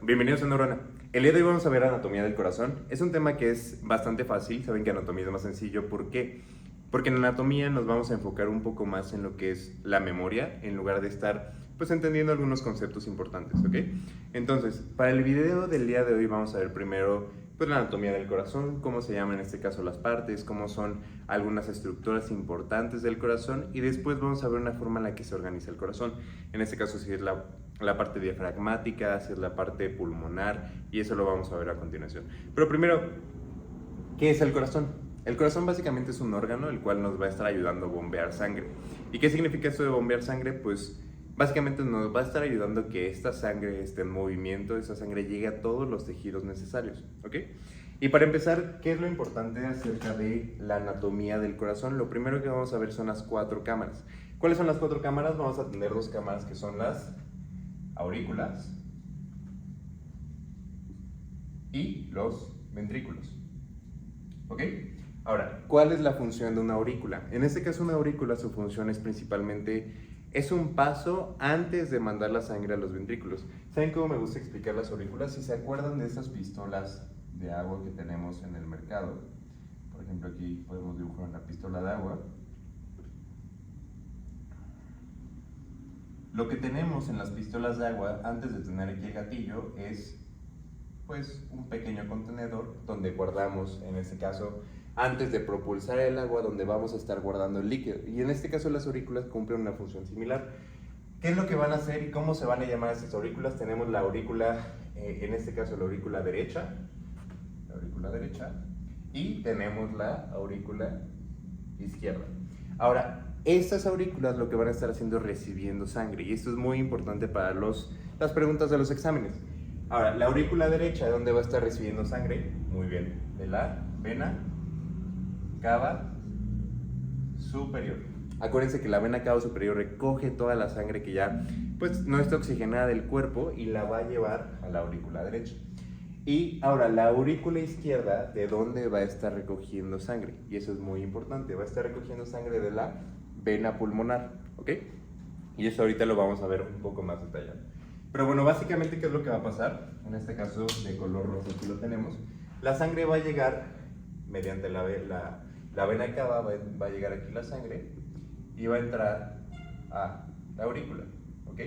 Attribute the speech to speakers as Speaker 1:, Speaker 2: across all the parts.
Speaker 1: Bienvenidos a Neurona. El día de hoy vamos a ver anatomía del corazón. Es un tema que es bastante fácil, saben que anatomía es más sencillo. ¿Por qué? Porque en anatomía nos vamos a enfocar un poco más en lo que es la memoria, en lugar de estar pues entendiendo algunos conceptos importantes, ¿ok? Entonces, para el video del día de hoy vamos a ver primero pues la anatomía del corazón, cómo se llaman en este caso las partes, cómo son algunas estructuras importantes del corazón, y después vamos a ver una forma en la que se organiza el corazón. En este caso si es la parte diafragmática, si es la parte pulmonar, y eso lo vamos a ver a continuación. Pero primero, ¿qué es el corazón? El corazón básicamente es un órgano el cual nos va a estar ayudando a bombear sangre. ¿Y qué significa esto de bombear sangre? Pues básicamente nos va a estar ayudando a que esta sangre esté en movimiento, esa sangre llegue a todos los tejidos necesarios, ¿ok? Y para empezar, ¿qué es lo importante acerca de la anatomía del corazón? Lo primero que vamos a ver son las 4 cámaras. ¿Cuáles son las 4 cámaras? Vamos a tener 2 cámaras que son las aurículas y los ventrículos, ¿ok? Ahora, ¿cuál es la función de una aurícula? En este caso, una aurícula, su función es principalmente, es un paso antes de mandar la sangre a los ventrículos. ¿Saben cómo me gusta explicar las aurículas? Si se acuerdan de esas pistolas de agua que tenemos en el mercado, por ejemplo, aquí podemos dibujar una pistola de agua. Lo que tenemos en las pistolas de agua, antes de tener aquí el gatillo, es pues un pequeño contenedor donde guardamos, en este caso, antes de propulsar el agua, donde vamos a estar guardando el líquido. Y en este caso las aurículas cumplen una función similar. ¿Qué es lo que van a hacer y cómo se van a llamar estas aurículas? Tenemos la aurícula, en este caso la aurícula derecha, y tenemos la aurícula izquierda. Ahora, estas aurículas lo que van a estar haciendo es recibiendo sangre, y esto es muy importante para las preguntas de los exámenes. Ahora, la aurícula derecha, ¿de dónde va a estar recibiendo sangre? Muy bien, de la vena cava superior. Acuérdense que la vena cava superior recoge toda la sangre que ya pues no está oxigenada del cuerpo y la va a llevar a la aurícula derecha. Y ahora, la aurícula izquierda, ¿de dónde va a estar recogiendo sangre? Y eso es muy importante, va a estar recogiendo sangre de la vena pulmonar, ¿ok? Y eso ahorita lo vamos a ver un poco más detallado. Pero bueno, básicamente, ¿qué es lo que va a pasar? En este caso, de color rosa, aquí lo tenemos. La sangre va a llegar mediante la vena cava, va a llegar aquí la sangre y va a entrar a la aurícula, ¿ok?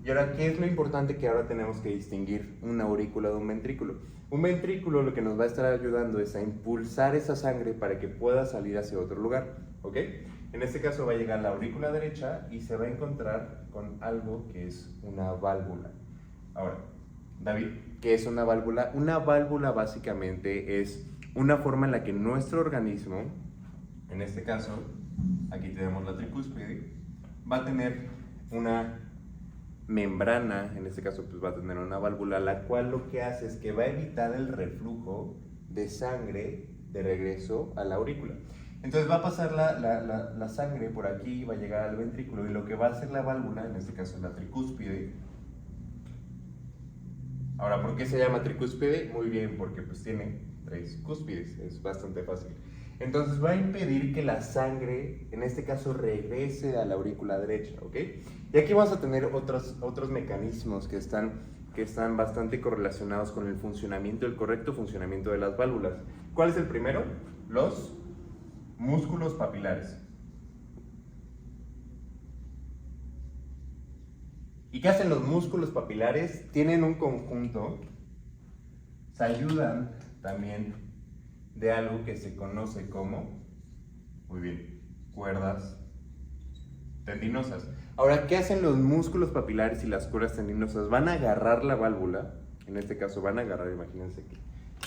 Speaker 1: Y ahora, ¿qué es lo importante que ahora tenemos que distinguir una aurícula de un ventrículo? Un ventrículo lo que nos va a estar ayudando es a impulsar esa sangre para que pueda salir hacia otro lugar, ¿ok? En este caso va a llegar la aurícula derecha y se va a encontrar con algo que es una válvula. Ahora, David, ¿qué es una válvula? Una válvula básicamente es una forma en la que nuestro organismo, en este caso, aquí tenemos la tricúspide, va a tener una membrana, en este caso pues va a tener una válvula, la cual lo que hace es que va a evitar el reflujo de sangre de regreso a la aurícula. Entonces va a pasar la sangre por aquí, va a llegar al ventrículo, y lo que va a hacer la válvula, en este caso la tricúspide. Ahora, ¿por qué se llama tricúspide? Muy bien, porque pues tiene 3 cúspides, es bastante fácil. Entonces va a impedir que la sangre, en este caso, regrese a la aurícula derecha, ¿ok? Y aquí vamos a tener otros mecanismos que están bastante correlacionados con el funcionamiento, el correcto funcionamiento de las válvulas. ¿Cuál es el primero? Los músculos papilares. ¿Y qué hacen los músculos papilares? Tienen un conjunto, se ayudan también de algo que se conoce como, muy bien, cuerdas tendinosas. Ahora, ¿qué hacen los músculos papilares y las cuerdas tendinosas? Van a agarrar la válvula, en este caso van a agarrar, imagínense que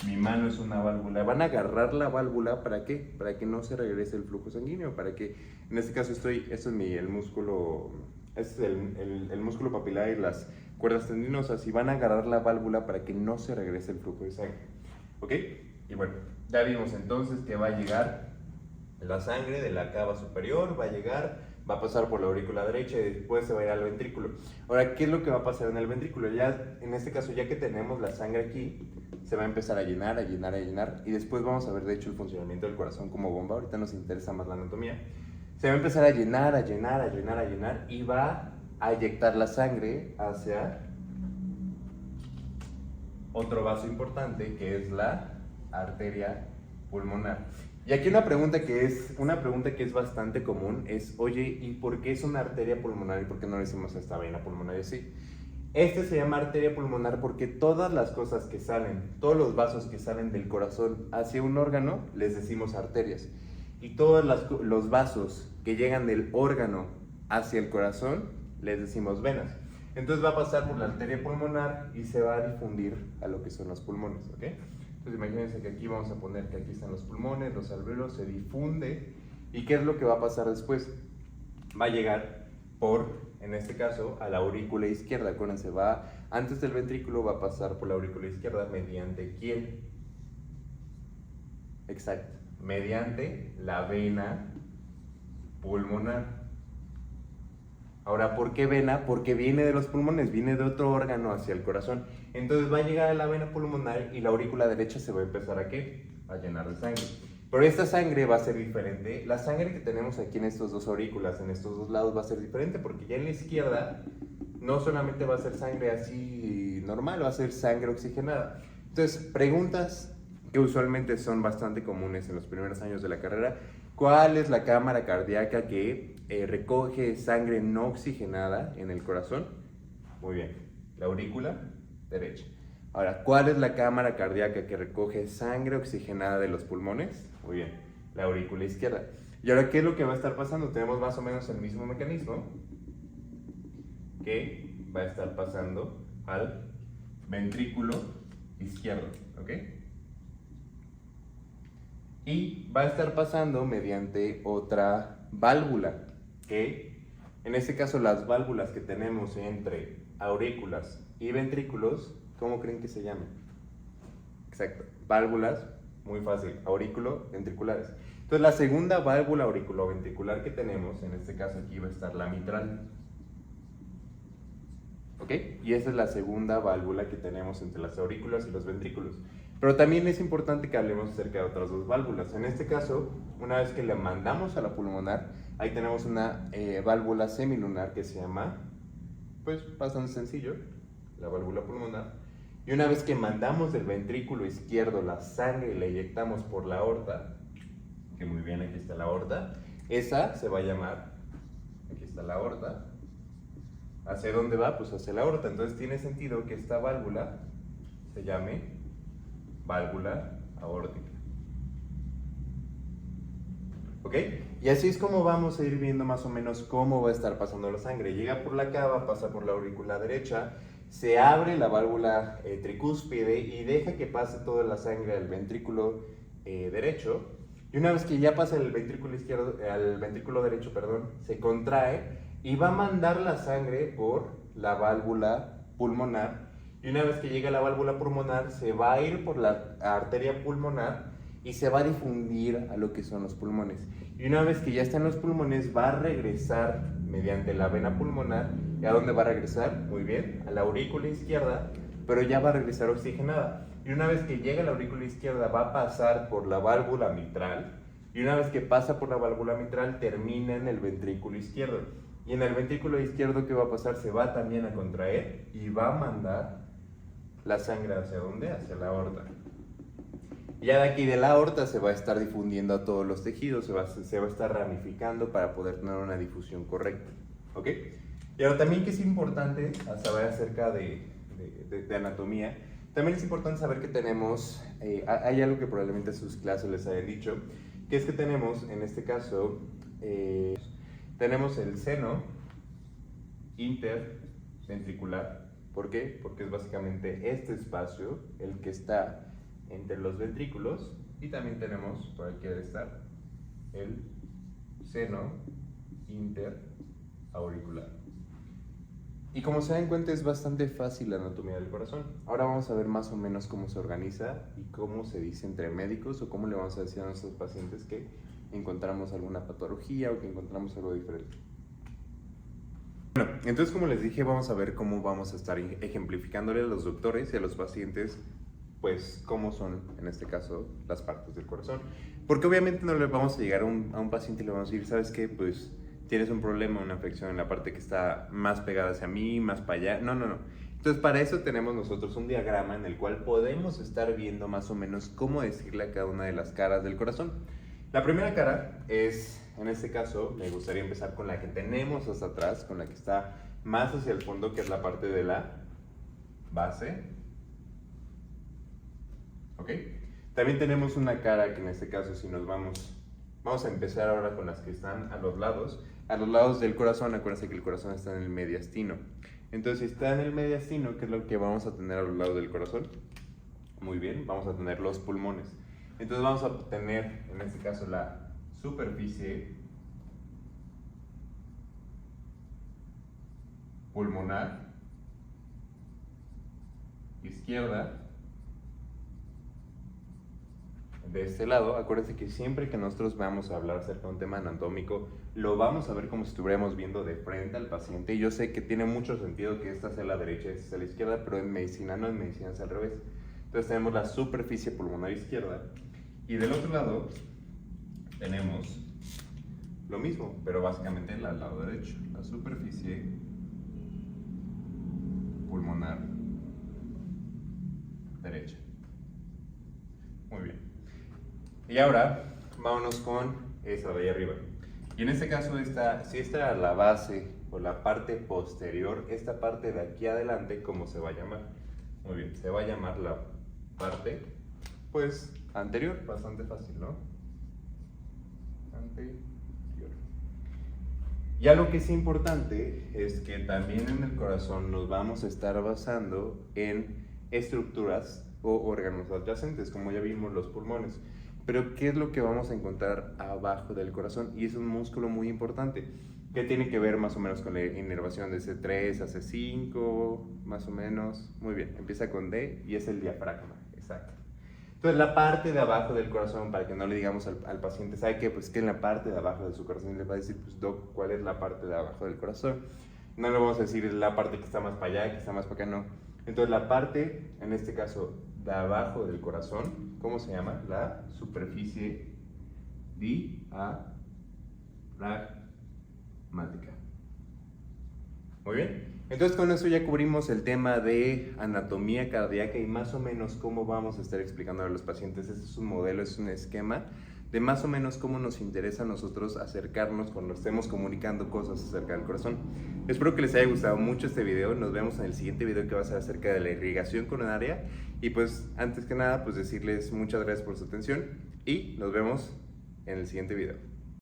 Speaker 1: mi mano es una válvula, van a agarrar la válvula, ¿para qué? Para que no se regrese el flujo sanguíneo, para que, en este caso este es el músculo, este es el músculo papilar y las cuerdas tendinosas, y van a agarrar la válvula para que no se regrese el flujo de sangre, ¿ok? Y bueno, ya vimos entonces que va a llegar la sangre de la cava superior, va a pasar por la aurícula derecha y después se va a ir al ventrículo. Ahora, ¿qué es lo que va a pasar en el ventrículo? Ya, en este caso, ya que tenemos la sangre aquí, se va a empezar a llenar, y después vamos a ver, de hecho, el funcionamiento del corazón como bomba. Ahorita nos interesa más la anatomía. Se va a empezar a llenar, y va a eyectar la sangre hacia otro vaso importante que es la arteria pulmonar. Y aquí una pregunta que es bastante común es, oye, ¿y por qué es una arteria pulmonar y por qué no le decimos a esta vena pulmonar así? Este se llama arteria pulmonar porque todas las cosas que salen, todos los vasos que salen del corazón hacia un órgano, les decimos arterias. Y todos los vasos que llegan del órgano hacia el corazón, les decimos venas. Entonces va a pasar por la arteria pulmonar y se va a difundir a lo que son los pulmones, ¿ok? Entonces imagínense que aquí vamos a poner que aquí están los pulmones, los alvéolos, se difunde. ¿Y qué es lo que va a pasar después? Va a llegar por, en este caso, a la aurícula izquierda. Acuérdense, antes del ventrículo va a pasar por la aurícula izquierda mediante ¿quién? Exacto, mediante la vena pulmonar. Ahora, ¿por qué vena? Porque viene de los pulmones, viene de otro órgano hacia el corazón. Entonces va a llegar a la vena pulmonar y la aurícula derecha se va a empezar ¿a qué? A llenar de sangre. Pero esta sangre va a ser diferente. La sangre que tenemos aquí en estos dos aurículas, en estos dos lados, va a ser diferente porque ya en la izquierda no solamente va a ser sangre así normal, va a ser sangre oxigenada. Entonces, preguntas que usualmente son bastante comunes en los primeros años de la carrera. ¿Cuál es la cámara cardíaca que recoge sangre no oxigenada en el corazón? Muy bien, la aurícula derecha. Ahora, ¿cuál es la cámara cardíaca que recoge sangre oxigenada de los pulmones? Muy bien, la aurícula izquierda. Y ahora, ¿qué es lo que va a estar pasando? Tenemos más o menos el mismo mecanismo que va a estar pasando al ventrículo izquierdo, ¿ok? Y va a estar pasando mediante otra válvula, que en este caso las válvulas que tenemos entre aurículas y ventrículos, ¿cómo creen que se llaman? Exacto, válvulas, muy fácil, aurículo-ventriculares. Entonces la segunda válvula auriculoventricular que tenemos, en este caso aquí va a estar la mitral. ¿Ok? Y esa es la segunda válvula que tenemos entre las aurículas y los ventrículos. Pero también es importante que hablemos acerca de otras dos válvulas. En este caso, una vez que le mandamos a la pulmonar, ahí tenemos una válvula semilunar que se llama, pues bastante sencillo, la válvula pulmonar. Y una vez que mandamos del ventrículo izquierdo la sangre y la inyectamos por la aorta, que muy bien, aquí está la aorta, esa se va a llamar, aquí está la aorta. ¿Hacia dónde va? Pues hacia la aorta. Entonces tiene sentido que esta válvula se llame válvula aórtica. ¿Ok? Y así es como vamos a ir viendo más o menos cómo va a estar pasando la sangre. Llega por la cava, pasa por la aurícula derecha, se abre la válvula tricúspide y deja que pase toda la sangre al ventrículo derecho. Y una vez que ya pasa el ventrículo izquierdo, al ventrículo derecho, perdón, se contrae y va a mandar la sangre por la válvula pulmonar. Y una vez que llega a la válvula pulmonar, se va a ir por la arteria pulmonar y se va a difundir a lo que son los pulmones. Y una vez que ya está en los pulmones, va a regresar mediante la vena pulmonar. ¿Y a dónde va a regresar? Muy bien, a la aurícula izquierda, pero ya va a regresar oxigenada. Y una vez que llega a la aurícula izquierda, va a pasar por la válvula mitral. Y una vez que pasa por la válvula mitral, termina en el ventrículo izquierdo. Y en el ventrículo izquierdo, ¿qué va a pasar? Se va también a contraer y va a mandar la sangre ¿hacia dónde? Hacia la aorta. Y ya de aquí de la aorta se va a estar difundiendo a todos los tejidos, se va a estar ramificando para poder tener una difusión correcta. ¿Ok? Y ahora también que es importante saber acerca de anatomía, también es importante saber que tenemos, hay algo que probablemente en sus clases les hayan dicho, que es que tenemos, en este caso, tenemos el seno interventricular. ¿Por qué? Porque es básicamente este espacio el que está entre los ventrículos, y también tenemos, por aquí debe estar, el seno interauricular. Y como se dan cuenta, es bastante fácil la anatomía del corazón. Ahora vamos a ver más o menos cómo se organiza y cómo se dice entre médicos, o cómo le vamos a decir a nuestros pacientes que encontramos alguna patología o que encontramos algo diferente. Bueno, entonces como les dije, vamos a ver cómo vamos a estar ejemplificándole a los doctores y a los pacientes, pues cómo son, en este caso, las partes del corazón. Porque obviamente no le vamos a llegar a un paciente y le vamos a decir, ¿sabes qué? Pues tienes un problema, una afección en la parte que está más pegada hacia mí, más para allá. No, no, no. Entonces, para eso tenemos nosotros un diagrama en el cual podemos estar viendo más o menos cómo decirle a cada una de las caras del corazón. La primera cara es, en este caso, me gustaría empezar con la que tenemos hasta atrás, con la que está más hacia el fondo, que es la parte de la base. ¿Ok? También tenemos una cara que en este caso, si nos vamos a empezar ahora con las que están a los lados. A los lados del corazón, acuérdense que el corazón está en el mediastino. Entonces, si está en el mediastino, ¿qué es lo que vamos a tener a los lados del corazón? Muy bien, vamos a tener los pulmones. Entonces vamos a tener, en este caso, la superficie pulmonar izquierda. De este lado, acuérdense que siempre que nosotros vamos a hablar acerca de un tema anatómico, lo vamos a ver como si estuviéramos viendo de frente al paciente. Y yo sé que tiene mucho sentido que esta sea la derecha y esta sea la izquierda, pero en medicina no, en medicina es al revés. Entonces tenemos la superficie pulmonar izquierda y del otro lado tenemos lo mismo, pero básicamente al lado derecho, la superficie pulmonar derecha. Muy bien. Y ahora, vámonos con esa de ahí arriba. Y en este caso, si esta era la base o la parte posterior, esta parte de aquí adelante, ¿cómo se va a llamar? Muy bien, se va a llamar la parte, pues, anterior. Bastante fácil, ¿no? Anterior. Y algo que es importante es que también en el corazón nos vamos a estar basando en estructuras o órganos adyacentes, como ya vimos los pulmones. Pero ¿qué es lo que vamos a encontrar abajo del corazón? Y es un músculo muy importante, que tiene que ver más o menos con la inervación de C3 a C5, más o menos. Muy bien, empieza con D y es el diafragma, exacto. Entonces la parte de abajo del corazón, para que no le digamos al paciente, ¿sabe qué? Pues que en la parte de abajo de su corazón le va a decir, pues doc, ¿cuál es la parte de abajo del corazón? No le vamos a decir la parte que está más para allá, que está más para acá, no. Entonces la parte, en este caso, de abajo del corazón, ¿cómo se llama? La superficie diafragmática. Muy bien. Entonces con eso ya cubrimos el tema de anatomía cardíaca y más o menos cómo vamos a estar explicando a los pacientes. Este es un modelo, es un esquema de más o menos cómo nos interesa a nosotros acercarnos cuando estemos comunicando cosas acerca del corazón. Espero que les haya gustado mucho este video. Nos vemos en el siguiente video que va a ser acerca de la irrigación coronaria. Y pues antes que nada, pues decirles muchas gracias por su atención y nos vemos en el siguiente video.